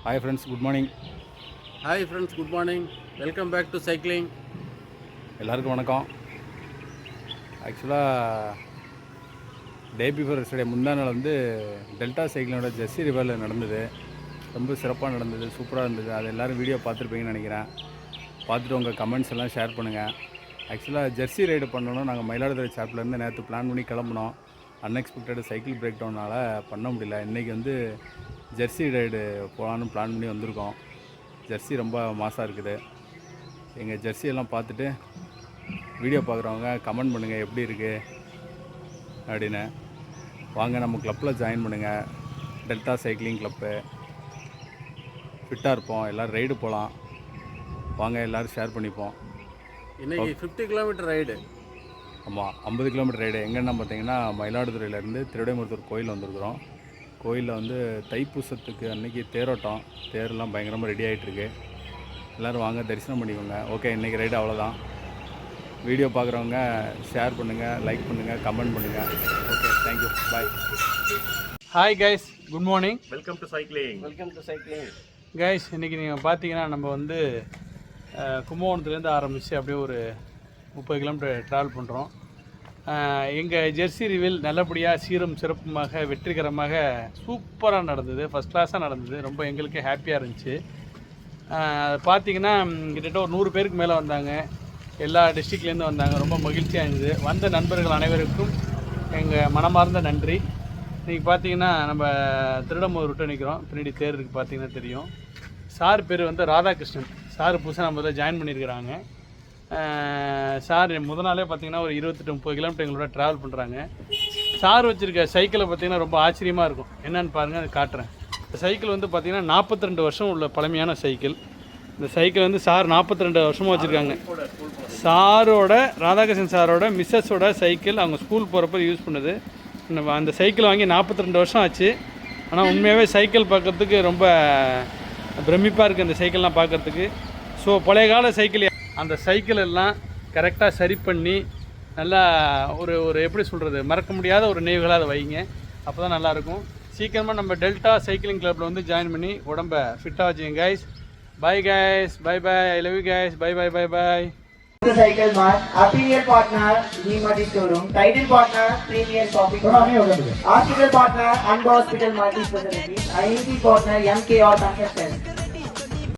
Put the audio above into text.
Hi friends, good morning. Hi friends, good morning. Welcome back to cycling. எல்லாருக்கும் வணக்கம். ஆக்சுவலாக day before yesterday முந்தா நாள் வந்து டெல்டா சைக்கிளோட ஜெர்சி ரிவரில் நடந்தது. ரொம்ப சிறப்பாக நடந்தது, சூப்பராக இருந்தது. அது எல்லோரும் வீடியோ பார்த்துருப்பீங்கன்னு நினைக்கிறேன். பார்த்துட்டு உங்கள் கமெண்ட்ஸ் எல்லாம் ஷேர் பண்ணுங்கள். ஆக்சுவலாக ஜெர்சி ரைடு பண்ணணும். நாங்கள் மயிலாடுதுறை சாப்பிட்லேருந்து நேற்று பிளான் பண்ணி கிளம்புனோம். அன்எக்ஸ்பெக்டட் சைக்கிள் பிரேக் டவுனால் பண்ண முடியல. இன்றைக்கி வந்து ஜெர்சி ரைடு போகலான்னு பிளான் பண்ணி வந்திருக்கோம். ஜெர்சி ரொம்ப மாசாக இருக்குது. எங்கள் ஜெர்சியெல்லாம் பார்த்துட்டு வீடியோ பார்க்குறவங்க கமெண்ட் பண்ணுங்கள் எப்படி இருக்குது அப்படின்னு. வாங்க நம்ம கிளப்பில் ஜாயின் பண்ணுங்கள். Delta cycling club. ஃபிட்டாக இருப்போம், எல்லோரும் ரைடு போகலாம். வாங்க எல்லோரும் ஷேர் பண்ணிப்போம். இன்றைக்கி 50 கிலோமீட்டர் ரைடு. ஆமாம், 50 கிலோமீட்டர் ரைடு. எங்கன்னா பார்த்தீங்கன்னா மயிலாடுதுறையிலேருந்து திருவிடைமருத்தூர் கோயில் வந்திருக்கிறோம். கோயிலில் வந்து தைப்பூசத்துக்கு அன்றைக்கி தேரோட்டம். தேரெல்லாம் பயங்கரமாக ரெடி ஆகிட்டுருக்கு. எல்லோரும் வாங்க தரிசனம் பண்ணிக்கோங்க. ஓகே, இன்றைக்கி ரைடு அவ்வளோதான். வீடியோ பார்க்குறவங்க ஷேர் பண்ணுங்கள், லைக் பண்ணுங்கள், கமெண்ட் பண்ணுங்கள். Okay, thank you, bye. Hi guys, good morning. Welcome to cycling. Guys, இன்றைக்கி நீங்கள் பார்த்தீங்கன்னா நம்ம வந்து கும்பகோணத்துலேருந்து ஆரம்பித்து அப்படியே ஒரு 30 கிலோமீட்டர் ட்ராவல் பண்ணுறோம். எங்கள் ஜெர்சி ரிவில் நல்லபடியாக சீரும் சிறப்புமாக வெற்றிகரமாக சூப்பராக நடந்தது. ஃபஸ்ட் கிளாஸாக நடந்தது. ரொம்ப எங்களுக்கு ஹாப்பியாக இருந்துச்சு. பார்த்தீங்கன்னா கிட்டத்தட்ட ஒரு 100 பேருக்கு மேலே வந்தாங்க. எல்லா டிஸ்ட்ரிக்ட்லேருந்து வந்தாங்க. ரொம்ப மகிழ்ச்சியாக இருந்தது. வந்த நண்பர்கள் அனைவருக்கும் எங்கள் மனமார்ந்த நன்றி. இன்றைக்கி பார்த்தீங்கன்னா நம்ம திருடமூர் விட்டு நிற்கிறோம். பின்னாடி தேர் இருக்குது, பார்த்தீங்கன்னா தெரியும். சார் பேர் வந்து ராதாகிருஷ்ணன். சார் புதுசாக நம்ம இதில் ஜாயின் பண்ணியிருக்கிறாங்க. சார் முதல் நாளே பார்த்திங்கன்னா ஒரு 28-30 கிலோமீட்டர் எங்களோட ட்ராவல் பண்ணுறாங்க. சார் வச்சுருக்க சைக்கிளை பார்த்திங்கன்னா ரொம்ப ஆச்சரியமாக இருக்கும். என்னென்னு பாருங்கள், அது காட்டுறேன். இந்த சைக்கிள் வந்து பார்த்திங்கன்னா 42 வருஷம் உள்ள பழமையான சைக்கிள். இந்த சைக்கிள் வந்து சார் 42 வருஷமாக வச்சுருக்காங்க. சாரோட ராதாகிருஷ்ணன் சாரோட மிஸ்ஸஸோட சைக்கிள் அவங்க ஸ்கூல் போகிறப்ப யூஸ் பண்ணுது. அந்த சைக்கிள் வாங்கி 42 வருஷம் ஆச்சு. ஆனால் உண்மையாகவே சைக்கிள் பார்க்குறதுக்கு ரொம்ப பிரமிப்பாக இருக்குது அந்த சைக்கிள்லாம் பார்க்குறதுக்கு. ஸோ பழைய கால சைக்கிள், அந்த சைக்கிள் எல்லாம் கரெக்டாக சரி பண்ணி நல்லா ஒரு எப்படி சொல்கிறது, மறக்க முடியாத ஒரு நினைவுகளாக அதை வைங்க. அப்போ தான் நல்லாயிருக்கும். சீக்கிரமாக நம்ம டெல்டா சைக்கிளிங் கிளப்பில் வந்து ஜாயின் பண்ணி உடம்பை ஃபிட்டாக வச்சுங்க guys. Bye guys, bye bye, I love you guys, bye bye bye bye. Cycle Mart, affiliate partner, G-Multi Showroom, title partner, Premier Shopping Mart, hospital partner, Amba Hospital Multi Specialties, INC partner, MKR Construction.